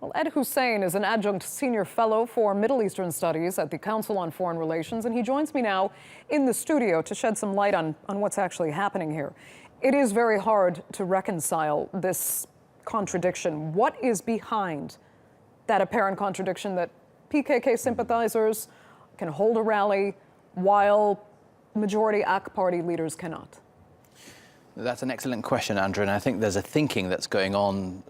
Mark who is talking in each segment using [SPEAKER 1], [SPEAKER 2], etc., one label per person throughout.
[SPEAKER 1] Well, Ed Husain is an adjunct senior fellow for Middle Eastern Studies at the Council on Foreign Relations, and he joins me now in the studio to shed some light on what's actually happening here. It is very hard to reconcile this contradiction. What is behind that apparent contradiction that PKK sympathizers can hold a rally while majority AK party leaders cannot?
[SPEAKER 2] That's an excellent question, Andrew, and I think there's a thinking that's going on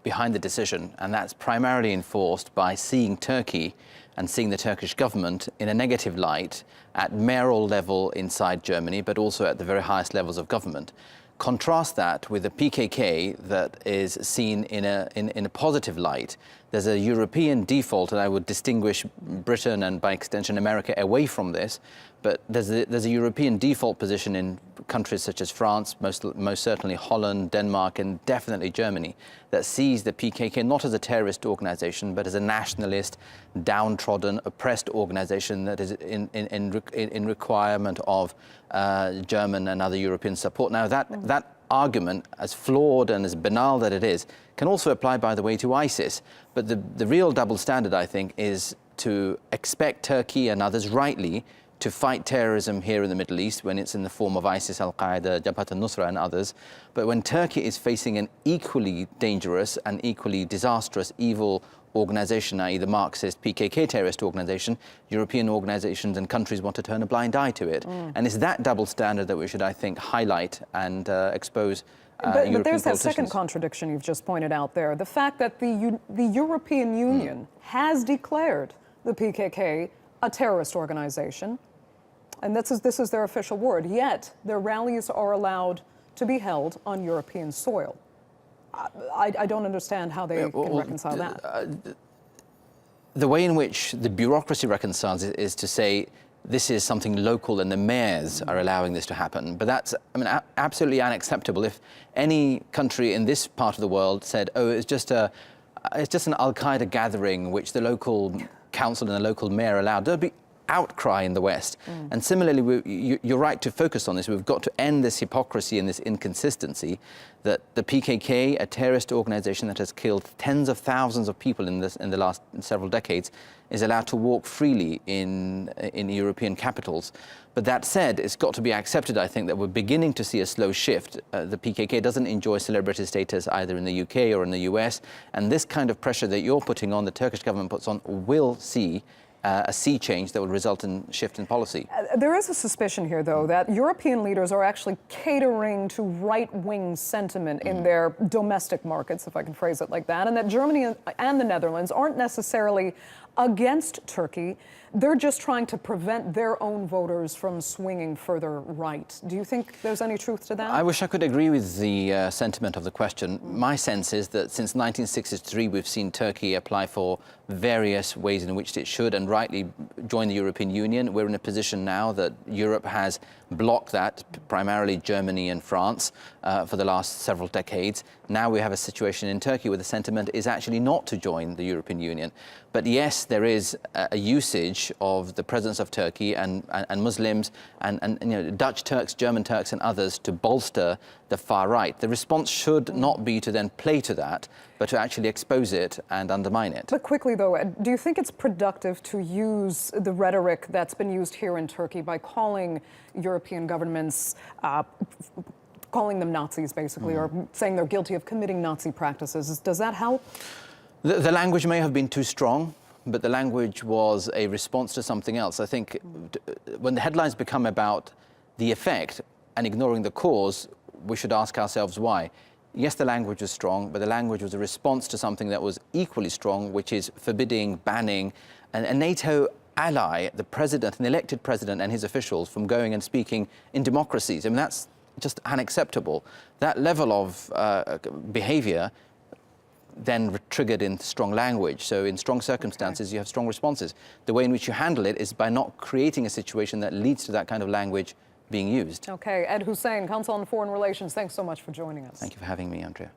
[SPEAKER 2] behind the decision, and that's primarily enforced by seeing Turkey and seeing the Turkish government in a negative light at mayoral level inside Germany, but also at the very highest levels of government. Contrast that with the PKK that is seen in a positive light. There's a European default, and I would distinguish Britain and by extension America away from this, but there's a European default position in countries such as France, most certainly Holland, Denmark, and definitely Germany, that sees the PKK not as a terrorist organization, but as a nationalist, downtrodden, oppressed organization that is in requirement of German and other European support. Now that argument, as flawed and as banal that it is, can also apply, by the way, to ISIS. But the real double standard, I think, is to expect Turkey and others rightly to fight terrorism here in the Middle East when it's in the form of ISIS, Al-Qaeda, Jabhat al-Nusra and others. But when Turkey is facing an equally dangerous and equally disastrous, evil organization, i.e. the Marxist PKK terrorist organization, European organizations and countries want to turn a blind eye to it. And it's that double standard that we should, I think, highlight and expose
[SPEAKER 1] But there's that second contradiction you've just pointed out there. The fact that the European Union has declared the PKK a terrorist organization, and this is their official word, yet their rallies are allowed to be held on European soil. I don't understand how they can reconcile that.
[SPEAKER 2] The way in which the bureaucracy reconciles it is to say this is something local and the mayors are allowing this to happen. But that's, absolutely unacceptable. If any country in this part of the world said, oh, it's just an Al-Qaeda gathering which the local council and the local mayor allowed, there'd be outcry in the West. And similarly, you're right to focus on this. We've got to end this hypocrisy and this inconsistency that the PKK, a terrorist organization that has killed tens of thousands of people in the last several decades, is allowed to walk freely in European capitals. But that said, it's got to be accepted, I think, that we're beginning to see a slow shift. The PKK doesn't enjoy celebrity status either in the UK or in the US, and this kind of pressure that you're putting on, the Turkish government puts on, will see a sea change that will result in shift in policy.
[SPEAKER 1] There is a suspicion here, though, that European leaders are actually catering to right-wing sentiment in their domestic markets, if I can phrase it like that, and that Germany and the Netherlands aren't necessarily against Turkey. They're just trying to prevent their own voters from swinging further right. Do you think there's any truth to that?
[SPEAKER 2] I wish I could agree with the sentiment of the question. My sense is that since 1963, we've seen Turkey apply for various ways in which it should and rightly join the European Union. We're in a position now that Europe has blocked that, primarily Germany and France, for the last several decades. Now we have a situation in Turkey where the sentiment is actually not to join the European Union. But yes, there is a usage of the presence of Turkey and Muslims and Dutch Turks, German Turks and others to bolster the far right. The response should not be to then play to that, but to actually expose it and undermine it.
[SPEAKER 1] But quickly, though, Ed, do you think it's productive to use the rhetoric that's been used here in Turkey by calling European governments, calling them Nazis, basically, or saying they're guilty of committing Nazi practices? Does that help?
[SPEAKER 2] The language may have been too strong, but the language was a response to something else. I think when the headlines become about the effect and ignoring the cause, we should ask ourselves why. Yes, the language was strong, but the language was a response to something that was equally strong, which is forbidding, banning a NATO ally, the president, an elected president and his officials from going and speaking in democracies. That's just unacceptable. That level of behavior then triggered in strong language. So in strong circumstances, you have strong responses. The way in which you handle it is by not creating a situation that leads to that kind of language being used.
[SPEAKER 1] Okay, Ed Husain, Council on Foreign Relations, thanks so much for joining us.
[SPEAKER 2] Thank you for having me, Andrea.